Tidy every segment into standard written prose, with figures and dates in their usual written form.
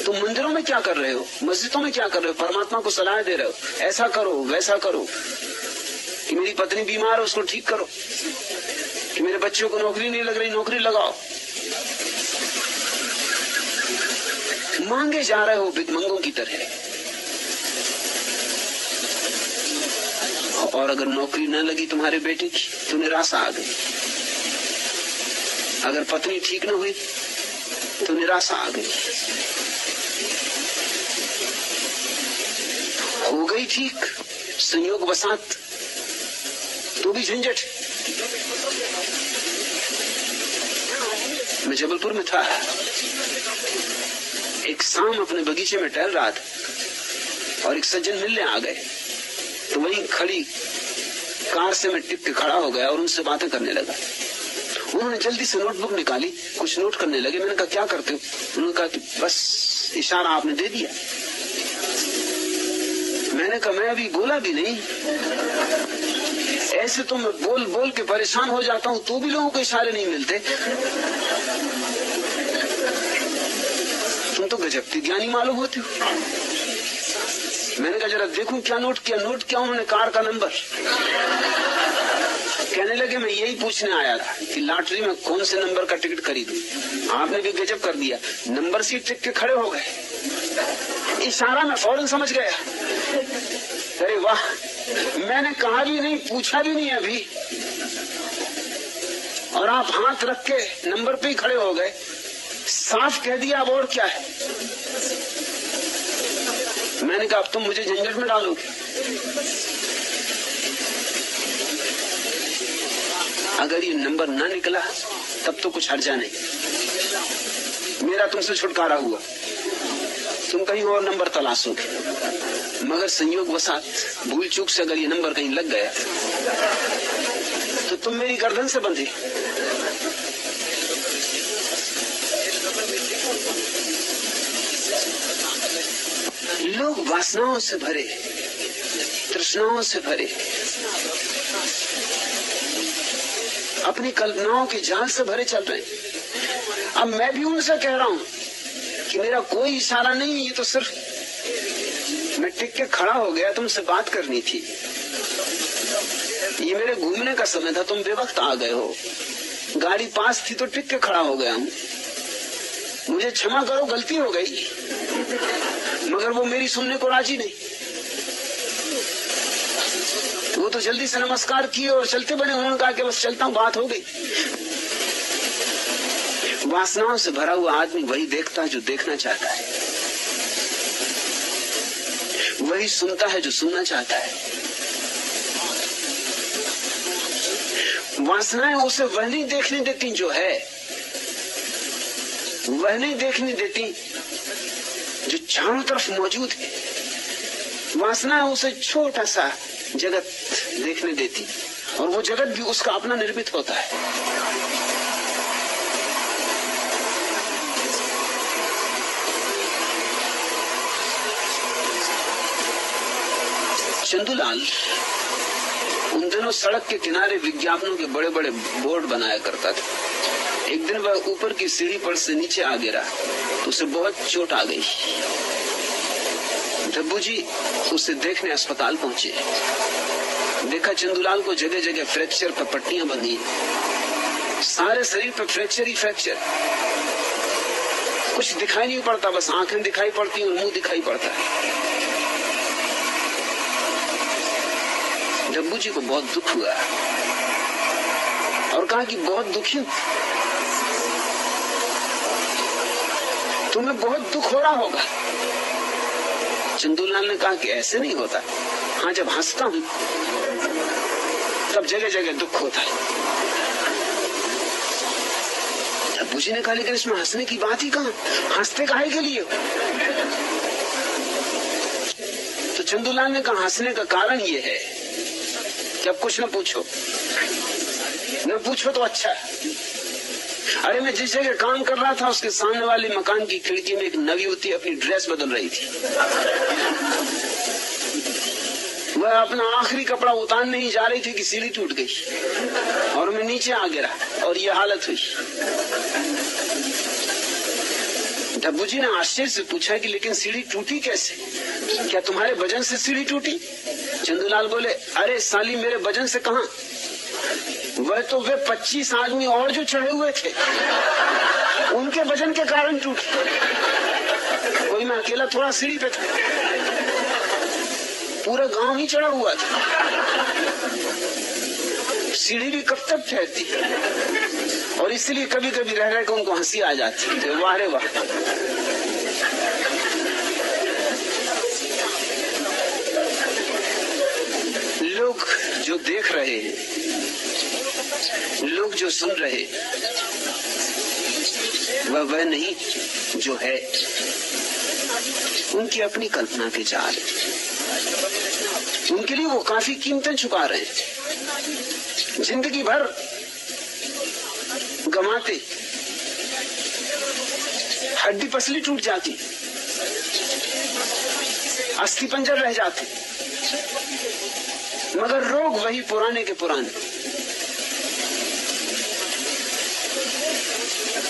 तुम मंदिरों में क्या कर रहे हो, मस्जिदों में क्या कर रहे हो, परमात्मा को सलाह दे रहे हो ऐसा करो वैसा करो, कि मेरी पत्नी बीमार है उसको ठीक करो, कि मेरे बच्चों को नौकरी नहीं लग रही नौकरी लगाओ। मांगे जा रहे हो भिखमंगों की तरह। और अगर नौकरी न लगी तुम्हारे बेटे की तो निराशा आ गई, अगर पत्नी ठीक न हुई तो निराशा आ गई, हो गई ठीक संयोग बसात तो भी झंझट। मैं जबलपुर में था, एक शाम अपने बगीचे में टहल रहा था और एक सज्जन मिलने आ गए, तो वहीं खड़ी कार से मैं टिक के खड़ा हो गया और उनसे बातें करने लगा। उन्होंने जल्दी से नोटबुक निकाली, कुछ नोट करने लगे। मैंने कहा क्या करते हो? उन्होंने कहा कि बस इशारा आपने दे दिया। मैंने कहा मैं अभी बोला भी नहीं, ऐसे तो मैं बोल बोल के परेशान हो जाता हूं, तो भी लोगों को इशारे नहीं मिलते। तुम तो गजब की ज्ञानी मालूम होती हो। मैंने कहा जरा देखूं क्या नोट किया। नोट किया उन्होंने कार का नंबर। कहने लगे मैं यही पूछने आया था कि लॉटरी में कौन से नंबर का टिकट खरीदूं। आपने भी गजब कर दिया, नंबर सीट टिक के खड़े हो गए। इशारा मैं फौरन समझ गया। अरे वाह, मैंने कहा भी नहीं, पूछा भी नहीं अभी, और आप हाथ रख के नंबर पे ही खड़े हो गए। साफ कह दिया, अब और क्या है। मैंने कहा अब तुम मुझे झंझट में डालोगे। अगर ये नंबर ना निकला तब तो कुछ हर्जा नहीं, मेरा तुमसे छुटकारा हुआ, तुम कहीं और नंबर तलाशोगे। मगर संयोग वसात भूल चूक से अगर ये नंबर कहीं लग गया तो तुम मेरी गर्दन से बंधे। लोग वासनाओं से भरे, तृष्णाओं से भरे, अपनी कल्पनाओं के जाल से भरे चल रहे हैं। अब मैं भी उनसे कह रहा हूं कि मेरा कोई इशारा नहीं, ये तो सिर्फ मैं टिक के खड़ा हो गया, तुमसे बात करनी थी, ये मेरे घूमने का समय था, तुम बेवक्त आ गए हो। गाड़ी पास थी तो टिक के खड़ा हो गया हूं, मुझे क्षमा करो, गलती हो गई। मगर वो मेरी सुनने को राजी नहीं। वो तो जल्दी से नमस्कार किए और चलते बने। उन्होंने कहा कि बस चलता हूं, बात हो गई। वासनाओं से भरा हुआ आदमी वही देखता है जो देखना चाहता है, वही सुनता है जो सुनना चाहता है। वासनाएं उसे वह नहीं देखने देती जो है, वह नहीं देखने देती जो चारों तरफ मौजूद है। वासना उसे छोटा सा जगत देखने देती, और वो जगत भी उसका अपना निर्मित होता है। चंदूलाल उन दिनों सड़क के किनारे विज्ञापनों के बड़े बड़े बोर्ड बनाया करता था। एक दिन वह ऊपर की सीढ़ी पर से नीचे आ गिरा तो उसे बहुत चोट आ गई। डब्बू जी उसे देखने अस्पताल पहुंचे। देखा चंदूलाल को जगह जगह फ्रैक्चर पर पट्टियां बंधी, सारे शरीर पर फ्रैक्चर ही फ्रैक्चर, कुछ दिखाई नहीं पड़ता, बस आंखें दिखाई पड़ती और मुंह दिखाई पड़ता है। डब्बू जी को बहुत दुख हुआ और कहा कि बहुत दुखी हूं, तुम्हें बहुत दुख हो रहा होगा। चंदूलाल ने कहा कि ऐसे नहीं होता, हाँ जब हंसता हूं तब जगह जगह दुख होता है। डब्बू जी ने कहा लेकिन इसमें हंसने की बात ही कहां, हंसते काहे के लिए? तो चंदूलाल ने कहा हंसने का कारण ये है कि अब कुछ न पूछो, न पूछो तो अच्छा। अरे मैं जिस जगह काम कर रहा था उसके सामने वाले मकान की खिड़की में एक नवयुवती अपनी ड्रेस बदल रही थी। वह अपना आखिरी कपड़ा उतारने ही जा रही थी कि सीढ़ी टूट गई और मैं नीचे आ गिरा और यह हालत हुई। डब्बू जी ने आश्चर्य से पूछा कि लेकिन सीढ़ी टूटी कैसे? क्या तुम्हारे वजन से सीढ़ी टूटी? चंदूलाल बोले, अरे साली, मेरे वजन से कहां, वह तो वे 25 आदमी और जो चढ़े हुए थे उनके वजन के कारण टूटी। कोई मैं अकेला थोड़ा सीढ़ी पे था, पूरा गांव ही चढ़ा हुआ था। सीढ़ी भी कब तक ठहरती, और इसलिए कभी कभी रह रहे उनको हंसी आ जाती। तो वाह रे वाह। लोग जो देख रहे हैं, लोग जो सुन रहे, वह नहीं जो है। उनकी अपनी कल्पना के जाल, उनके लिए वो काफी कीमतें छुपा रहे हैं। जिंदगी भर गमाते, हड्डी पसली टूट जाती, अस्थि पंजर रह जाते, मगर रोग वही पुराने के पुराने।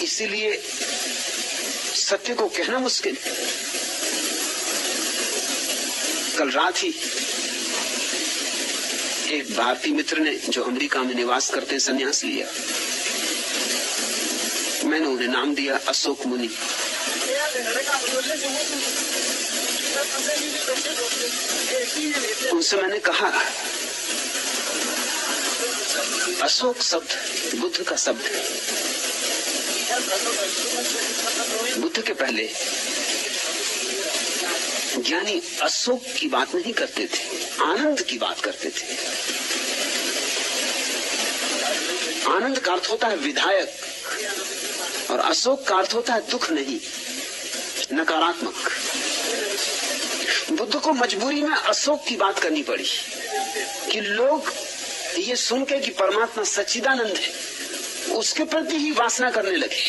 इसीलिए सत्य को कहना मुश्किल। कल रात ही एक भारतीय मित्र ने, जो अमेरिका में निवास करते, संन्यास लिया। मैंने उन्हें नाम दिया अशोक मुनि। उनसे मैंने कहा, अशोक शब्द बुद्ध का शब्द है। बुद्ध के पहले ज्ञानी अशोक की बात नहीं करते थे, आनंद की बात करते थे। आनंद का अर्थ होता है विधायक, और अशोक का अर्थ होता है दुख नहीं, नकारात्मक। बुद्ध को मजबूरी में अशोक की बात करनी पड़ी कि लोग ये सुन के कि परमात्मा सच्चिदानंद है, उसके प्रति ही वासना करने लगे।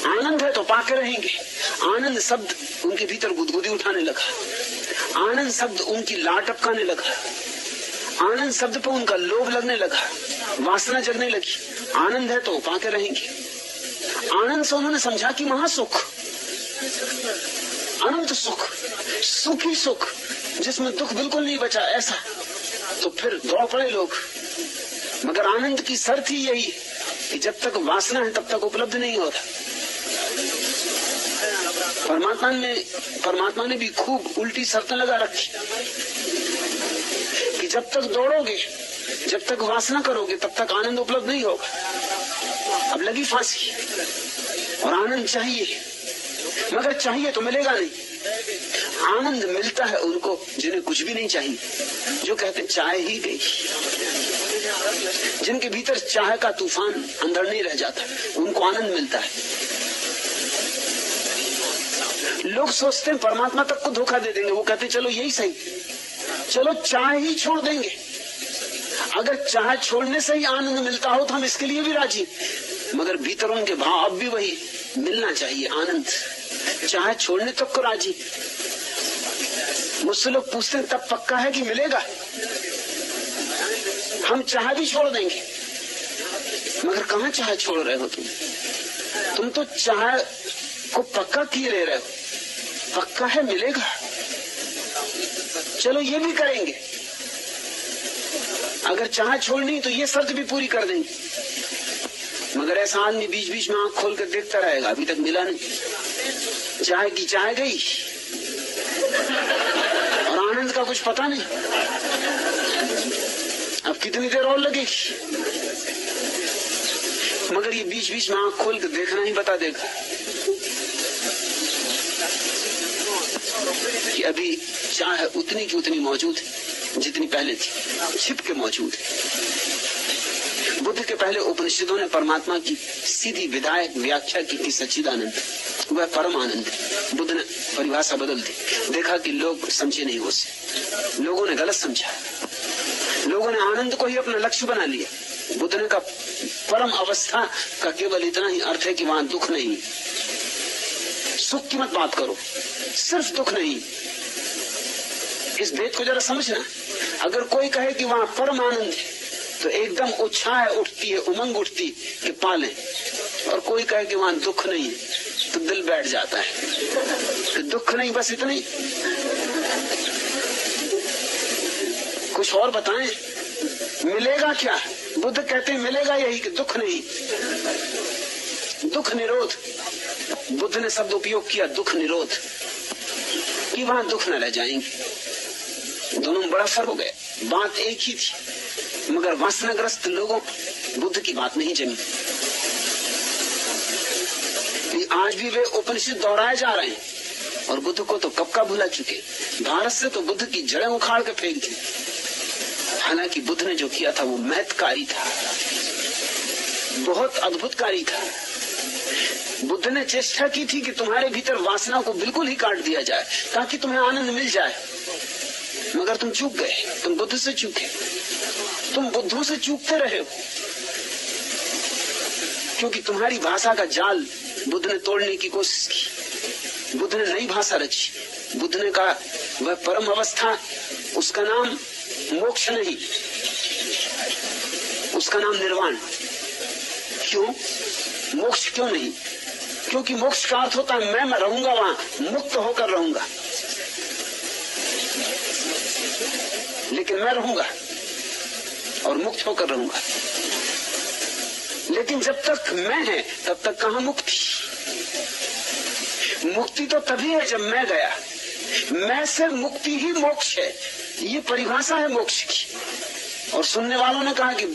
आनंद है तो पाके रहेंगे। आनंद शब्द उनके भीतर गुदगुदी उठाने लगा, आनंद शब्द उनकी लाट टपकाने लगा, आनंद शब्द पर उनका लोभ लगने लगा, वासना जगने लगी। आनंद है तो पाके रहेंगे। आनंद से उन्होंने समझा कि महासुख, अनंत सुख, सुख ही सुख, जिसमें दुख बिल्कुल नहीं बचा, ऐसा। तो फिर दौड़ पड़े लोग। मगर आनंद की शर्त ही यही कि जब तक वासना है तब तक उपलब्ध नहीं होता। परमात्मा ने भी खूब उल्टी शर्तें लगा रखी कि जब तक दौड़ोगे, जब तक वासना करोगे, तब तक आनंद उपलब्ध नहीं होगा। अब लगी फांसी। और आनंद चाहिए, मगर चाहिए तो मिलेगा नहीं। आनंद मिलता है उनको जिन्हें कुछ भी नहीं चाहिए, जो कहते चाय ही गई, जिनके भीतर चाय का तूफान अंदर नहीं रह जाता, उनको आनंद मिलता है। लोग सोचते हैं परमात्मा तक को धोखा दे देंगे। वो कहते चलो यही सही, चलो चाय ही छोड़ देंगे। अगर चाय छोड़ने से ही आनंद मिलता हो तो हम इसके लिए भी राजी, मगर भीतर उनके भाव अब भी वही, मिलना चाहिए आनंद। चाय छोड़ने तक को राजी। मुझसे लोग पूछते हैं तब पक्का है कि मिलेगा? हम चाय भी छोड़ देंगे, मगर कहां चाय छोड़ रहे हो तुम तो चाय को पक्का किए रह रहे हो। पक्का है मिलेगा, चलो ये भी करेंगे। अगर चाय छोड़नी तो ये शर्त भी पूरी कर देंगे। मगर ऐसा आदमी बीच बीच में आंख खोल कर देखता रहेगा, अभी तक मिला नहीं। चाय की चाय गई और आनंद का कुछ पता नहीं। अब कितनी देर और लगेगी? मगर ये बीच बीच में आंख खोल कर देखना ही बता देगा कि अभी चाय उतनी की उतनी मौजूद है जितनी पहले थी, छिप के मौजूद है। बुद्ध के पहले उपनिषदों ने परमात्मा की सीधी विधायक व्याख्या की कि सच्चिदानंद, वह परम आनंद है। बुद्ध ने परिभाषा बदल दी, देखा कि लोग समझे नहीं उसे, लोगों ने गलत समझा, लोगों ने आनंद को ही अपना लक्ष्य बना लिया। बुद्ध ने कहा परम अवस्था का केवल इतना ही अर्थ है कि वहां दुख नहीं, सुख की मत बात करो, सिर्फ दुख नहीं। इस भेद को जरा समझना। अगर कोई कहे कि वहां परम आनंद है तो एकदम उत्साह उठती है, उमंग उठती कि पालें, और कोई कहे कि वहां दुख नहीं है तो दिल बैठ जाता है कि दुख नहीं, बस इतना ही। कुछ और बताएं, मिलेगा क्या? बुद्ध कहते हैं मिलेगा यही कि दुख नहीं, दुख निरोध। बुद्ध ने शब्द उपयोग किया दुख निरोध, कि वहां दुख न रह जाएंगे। दोनों में बड़ा फर्क हो गया। बात एक ही थी, मगर वासनाग्रस्त लोगों बुद्ध की बात नहीं जमी। आज भी वे उपनिषद दोहराए जा रहे हैं और बुद्ध को तो कब का भुला चुके। भारत से तो बुद्ध की जड़ें उखाड़ के फेंक दी। हालांकि बुद्ध ने जो किया था वो महत्कारी था, बहुत अद्भुतकारी था। बुद्ध ने चेष्टा की थी कि तुम्हारे भीतर वासना को बिल्कुल ही काट दिया जाए ताकि तुम्हें आनंद मिल जाए, मगर तुम चूक गए। तुम बुद्ध से चूके, तुम बुद्धों से चूकते रहे हो, क्योंकि तुम्हारी भाषा का जाल बुद्ध ने तोड़ने की कोशिश की। बुद्ध ने नई भाषा रची। बुद्ध ने कहा वह परम अवस्था, उसका नाम मोक्ष नहीं, उसका नाम निर्वाण। क्यों मोक्ष क्यों नहीं? क्योंकि मोक्ष का अर्थ होता है मैं रहूंगा वहां, मुक्त होकर रहूंगा। लेकिन मैं रहूंगा और मुक्त होकर रहूंगा। लेकिन जब तक मैं है तब तक कहां मुक्ति? मुक्ति तो तभी है जब मैं गया। मैं से मुक्ति ही मोक्ष है, ये परिभाषा है मोक्ष की। और सुनने वालों ने कहा कि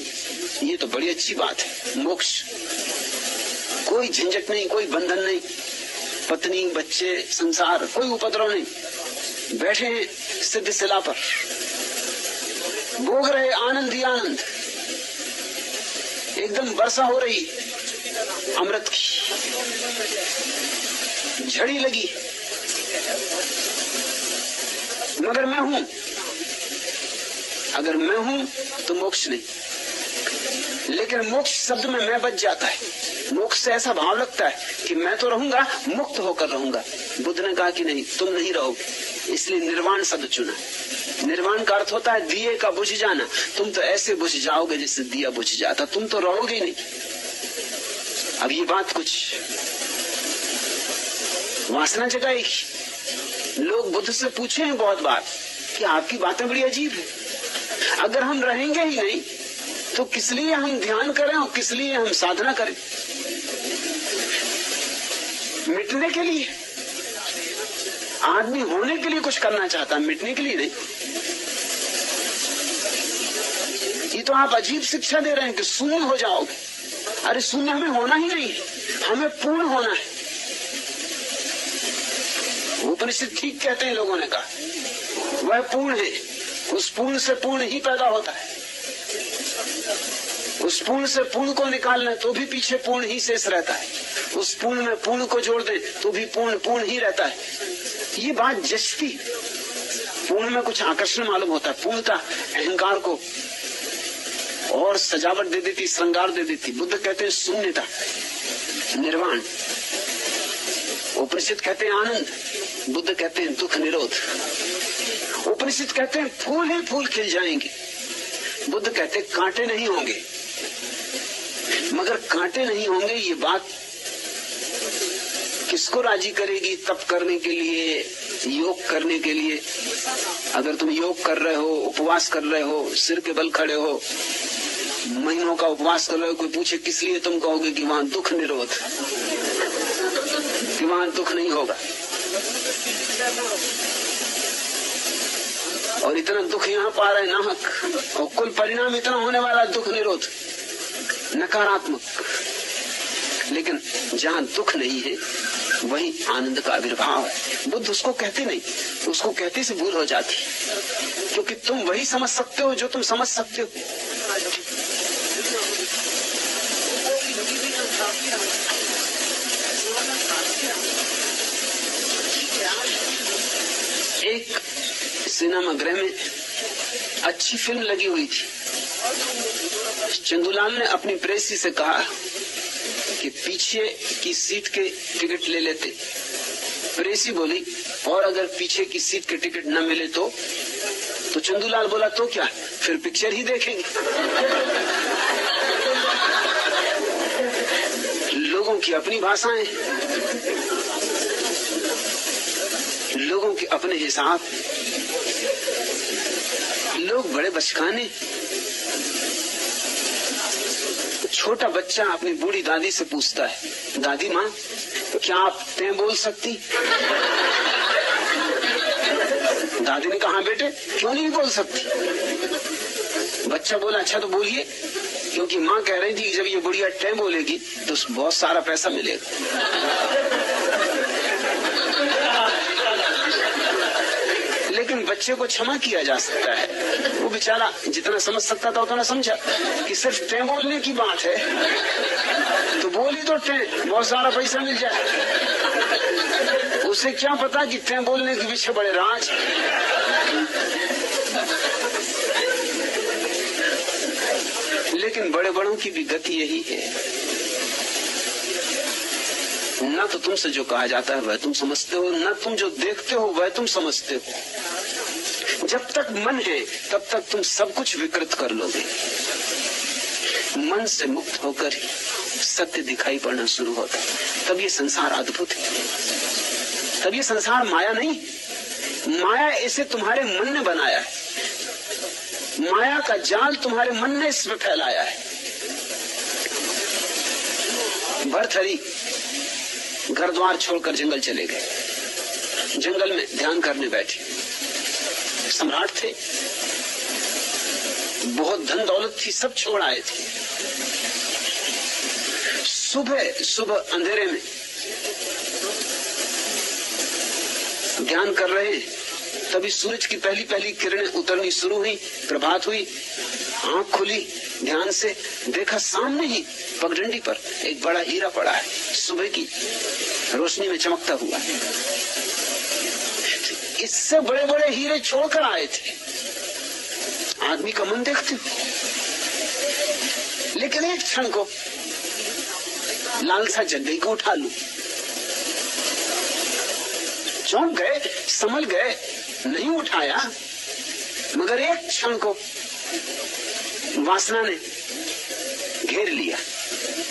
ये तो बड़ी अच्छी बात है, मोक्ष, कोई झंझट नहीं, कोई बंधन नहीं, पत्नी बच्चे संसार, कोई उपद्रव नहीं, बैठे हैं सिद्ध शिला पर, भोग रहे आनंद ही आनंद, एकदम वर्षा हो रही अमृत की, झड़ी लगी, मगर मैं हूं। अगर मैं हूं तो मोक्ष नहीं, लेकिन मोक्ष शब्द में मैं बच जाता है। मोक्ष से ऐसा भाव लगता है कि मैं तो रहूंगा, मुक्त होकर रहूंगा। बुद्ध ने कहा कि नहीं, तुम नहीं रहोगे, इसलिए निर्वाण शब्द चुना। निर्वाण का अर्थ होता है दिए का बुझ जाना। तुम तो ऐसे बुझ जाओगे जैसे दिया बुझ जाता, तुम तो रहोगे ही नहीं। अब ये बात कुछ वासना जगाएगी। लोग बुद्ध से पूछे हैं बहुत बार कि आपकी बातें बड़ी अजीब है, अगर हम रहेंगे ही नहीं तो किस लिए हम ध्यान करें और किस लिए हम साधना करें? मिटने के लिए। आदमी होने के लिए कुछ करना चाहता है, मिटने के लिए नहीं। ये तो आप अजीब शिक्षा दे रहे हैं कि शून्य हो जाओगे। अरे शून्य हमें होना ही नहीं, हमें पूर्ण होना है। उपनिषद ठीक कहते हैं, लोगों ने कहा वह पूर्ण है, उस पूर्ण से पूर्ण ही पैदा होता है। उस पूर्ण से पूर्ण को निकालना तो भी पीछे पूर्ण ही शेष रहता है। उस पूर्ण में पूर्ण को जोड़ दे तो भी पूर्ण पूर्ण ही रहता है। ये बात जचती। पूर्ण में कुछ आकर्षण मालूम होता है। पूर्णता अहंकार को और सजावट दे देती, श्रृंगार दे देती। बुद्ध कहते हैं शून्यता, निर्वाण। उपनिषद कहते हैं आनंद, बुद्ध कहते हैं दुख निरोध। उपनिषद कहते हैं फूल ही फूल खिल जाएंगे, बुद्ध कहते हैं कांटे नहीं होंगे। मगर कांटे नहीं होंगे ये बात किसको राजी करेगी तप करने के लिए, योग करने के लिए? अगर तुम योग कर रहे हो, उपवास कर रहे हो, सिर के बल खड़े हो, महीनों का उपवास कर रहे हो, कोई पूछे किस लिए, तुम कहोगे कि वहां दुख निरोध, कि वहां दुख नहीं होगा। और इतना दुख यहाँ पा रहे नाहक, और कुल परिणाम इतना होने वाला दुख निरोध, नकारात्मक। लेकिन जहाँ दुख नहीं है वही आनंद का आविर्भाव है। बुद्ध उसको कहते नहीं, उसको कहते से भूल हो जाती, क्योंकि तुम वही समझ सकते हो जो तुम समझ सकते हो। एक सिनेमा गृह में अच्छी फिल्म लगी हुई थी। चंदूलाल ने अपनी प्रेसी से कहा कि पीछे की सीट के टिकट ले लेते। प्रेसी बोली और अगर पीछे की सीट के टिकट न मिले तो चंदूलाल बोला तो क्या, फिर पिक्चर ही देखेंगे। लोगों की की अपनी भाषाएं, लोगों के अपने हिसाब। लोग बड़े बचकाने। छोटा बच्चा अपनी बूढ़ी दादी से पूछता है, दादी माँ क्या आप तें बोल सकती? दादी ने कहा, बेटे क्यों नहीं बोल सकती? बच्चा बोला, अच्छा तो बोलिए, क्योंकि माँ कह रही थी कि जब ये बुढ़िया टें बोलेगी तो बहुत सारा पैसा मिलेगा। लेकिन बच्चे को क्षमा किया जा सकता है, वो बेचारा जितना समझ सकता था उतना समझा कि सिर्फ टें बोलने की बात है, तो बोली तो टें, बहुत सारा पैसा मिल जाए। उसे क्या पता कि टें बोलने के पीछे बड़े राज। लेकिन बड़े बड़ों की भी गति यही है, न तो तुमसे जो कहा जाता है वह तुम समझते हो, न तुम जो देखते हो वह तुम समझते हो। जब तक मन है तब तक तुम सब कुछ विकृत कर लोगे। मन से मुक्त होकर सत्य दिखाई पड़ना शुरू होता, तब ये संसार अद्भुत है। तब ये संसार माया नहीं, माया इसे तुम्हारे मन ने बनाया है। माया का जाल तुम्हारे मन ने इसमें फैलाया है। भर्तहरि घर द्वार छोड़कर जंगल चले गए। जंगल में ध्यान करने बैठे। सम्राट थे, बहुत धन दौलत थी, सब छोड़ आए थे। सुबह अंधेरे में ध्यान कर रहे हैं, तभी सूरज की पहली पहली किरणें उतरनी शुरू हुई। प्रभात हुई, आंख खुली, ध्यान से देखा सामने ही पगडंडी पर एक बड़ा हीरा पड़ा है, सुबह की रोशनी में चमकता हुआ। इससे बड़े बड़े हीरे छोड़कर आए थे। आदमी का मन देखते हो, लेकिन एक क्षण को लालसा जग गई को उठा लूं। चौंक गए, समझ गए, नहीं उठाया, मगर एक क्षण को वासना ने घेर लिया।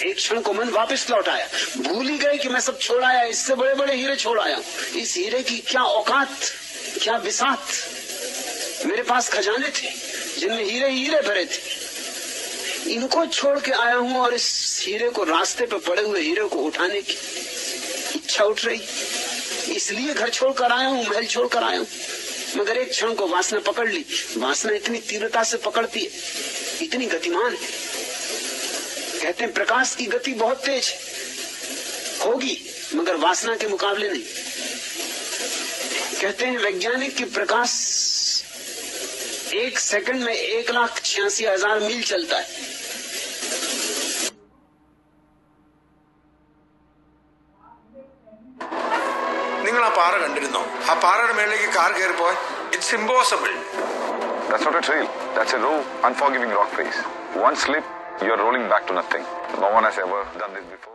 एक क्षण को मन वापस लौट आया। भूल ही गए कि मैं सब छोड़ आया, इससे बड़े बड़े हीरे छोड़ आया। इस हीरे की क्या औकात, क्या बिसात। मेरे पास खजाने थे जिनमें हीरे हीरे भरे थे, इनको छोड़ के आया हूं और इस हीरे को, रास्ते पे पड़े हुए हीरे को उठाने की इच्छा उठ रही, इसलिए घर छोड़कर आया हूं, महल छोड़कर आया हूं। मगर एक क्षण को वासना पकड़ ली। वासना इतनी तीव्रता से पकड़ती है, इतनी गतिमान है। कहते हैं प्रकाश की गति बहुत तेज होगी, मगर वासना के मुकाबले नहीं। कहते हैं वैज्ञानिक की प्रकाश 1 सेकंड में 1,86,000 मील चलता है। നിങ്ങൾ ആ പാറ കണ്ടിരുന്നോ? ആ പാറയുടെ മേളിലേക്ക് കാർ കയറി പോയി. It's impossible. That's not a trail. That's a raw, unforgiving rock face. One slip, you're rolling back to nothing. No one has ever done this before.